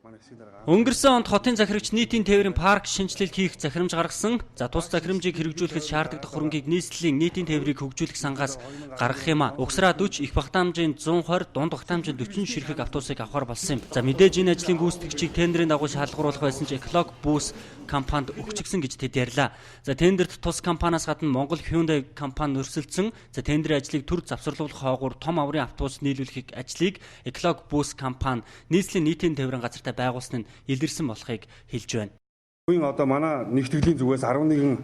Өнгөрсөн онд хотын захирагч нийтийн тээврийн парк шинжилэл хийх захирамж гаргасан. За тус захирамжийг хэрэгжүүлэхэд шаардлагатай хөрөнгийг нийслэлийн нийтийн тээврийг хөгжүүлэх сангаас гаргах юм а. Угсраа 40, их багтаамжийн 120, дунд багтаамжийн 40 ширхэг автобусыг авахар болсон юм. За мэдээж энэ ажлын гүйцэтгэгчийг тендерийн дагуу шалгаруулах байсан ч Эколог Бус компанид өгчихсөн гэж тэд ярьлаа. За тендерт тус компаниас гадна Монгол Hyundai компани өрсөлдсөн. За тендерийн ажлыг төр завсарлуулах хоогуур том аврын автобус нийлүүлэх ажлыг Эколог Бус компани нийслэлийн нийтийн тээврийн газартай байгуулсан нь илэрсэн болохыг хэлж байна. Хувийн одоо манай нэгтгэлийн зүгээс 11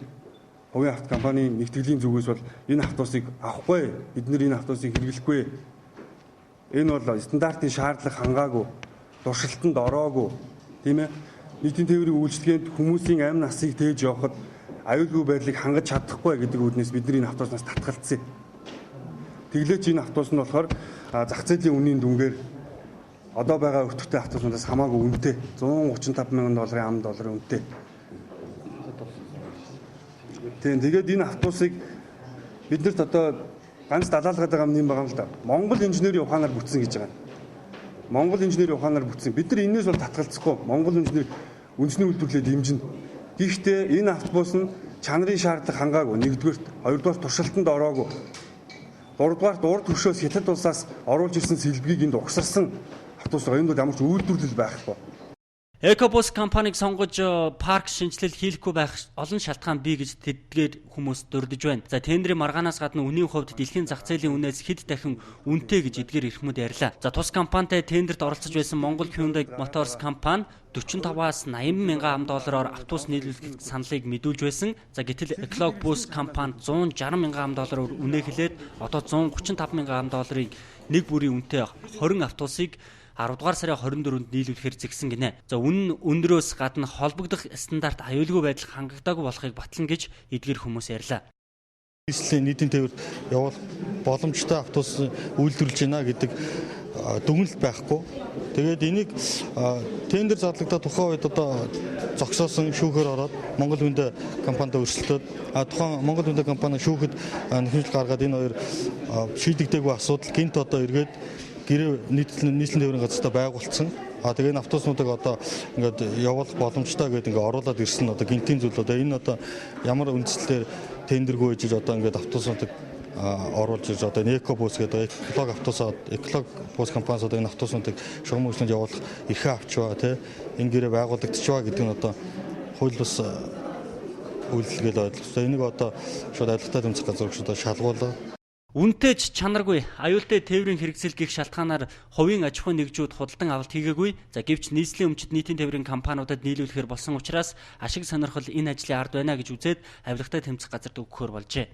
хувийн авто компанийн нэгтгэлийн зүгээс бол энэ автобусыг авахгүй, бид нэр энэ автобусыг хэрэглэхгүй. Энэ бол стандартын шаардлага хангаагүй, туршилтанд ороогүй, тийм ээ. Нийтийн тээврийн үйлчлэгээнд хүмүүсийн амь насыг тээж явахад аюулгүй байдлыг хангаж чадахгүй гэдэг үүднээс бид энэ автобуснаас татгалцсан. Тэглээч энэ автобус нь болохоор зах зээлийн үнийн дүнгээр одоо байгаа өртөгтэй автобуснаас хамаагүй үнэтэй $135,000 ам долларын үнэтэй. Тэгээд энэ автобусыг биднэрт одоо ганц далаалгаад байгаа юм байгаа юм л да. Монгол инженерийн ухаанаар бүтсэн гэж байгаа. Монгол инженерийн ухаанаар бүтсэн. Бид нар энэс бол татгалцахгүй. Монгол инженер үндэсний үйлдвэрлэлд дэмжинэ. Гэхдээ энэ автобус нь чанарын шаардлага хангаагүй. Нэгдүгээр, хоёрдугаар туршилтанд ороогүй. Гуравдугаар урд хөшөөс Хятад улсаас оруулж ирсэн сэлбэгийг энд угсарсан автобус энэ бол ямар ч үйлдвэрлэл байхгүй. Экобус компаниг сонгож парк шинжилэл хийхгүй байх олон шалтгаан бий гэж тэдгээр хүмүүс дурдж байна. За тендерийн маргаанаас гадна үнийн хувьд дэлхийн зах зээлийн үнээс хэд дахин үнэтэй гэж эдгээр эрхмүүд ярьлаа. За тус компанитай тендерт оролцож байсан Монгол Hyundai Motors компани 45-аас 80 мянган $аар автобус нийлүүлэх саналыг мэдүүлж байсан. За гэтэл Эколог Бус компани 160 мянган $-аар үнэ хэлээд одоо 135 мянган $-ыг нэг бүрийн үнэтэй 20 автобусыг 10 дугаар сарын 24-нд нийлүүлэхээр зэгсэн гинэ. За үнэн өндрөөс гадна холбогдох стандарт аюулгүй байдал хангагдаагүй болохыг батлана гэж эдгээр хүмүүс ярьлаа. Нийслэлийн нийтийн тээврт явуулах боломжтой автобус үйлдвэрлэж байна гэдэг дүгнэлт байхгүй. Тэгээд энийг тендер задлагдаад тухайн үед одоо зогсоосон шүүхээр ороод Монгол Hyundai компанид өрсөлдөд тухайн Монгол Hyundai компани шүүхэд нэхэмжил гаргаад энэ хоёр шийдэгдээгүй асуудал гинт одоо эргээд гэрээ нийслэлийн тээврийн газартаа байгуулсан. Тэгээ энэ автобуснуудыг одоо ингээд явуулах боломжтой гэдэг ингээд оруулаад ирсэн одоо гинтийн зүйл одоо энэ одоо ямар үндслээр тендергүй хийж одоо ингээд автобуснуудыг оруулж ирж одоо Экобус гэдэг Эколог Бус компаниас одоо энэ автобуснуудыг шугам үйлчлэнд явуулах эрхээ авчваа тий энэ гэрээ байгуулагдчихваа гэдэг нь одоо хууль бус үйлдэлгээл ойлгох. Энийг одоо шууд авилгатай тэмцэх газар одоо шалгуулаа. Үнэтэй ч чанаргүй аюултай тээврийн хэрэгцэл гэх шалтгаанаар хувийн аж ахуйн нэгжүүд худалдан авалт хийгээгүй. За гэвч нийслэлийн өмчит нийтийн тээврийн компаниудад нийлүүлэхээр болсон учраас ашиг сонирхол энэ ажлын ард байна гэж үзээд авилгатай тэмцэх газарт өгөхөр болжээ.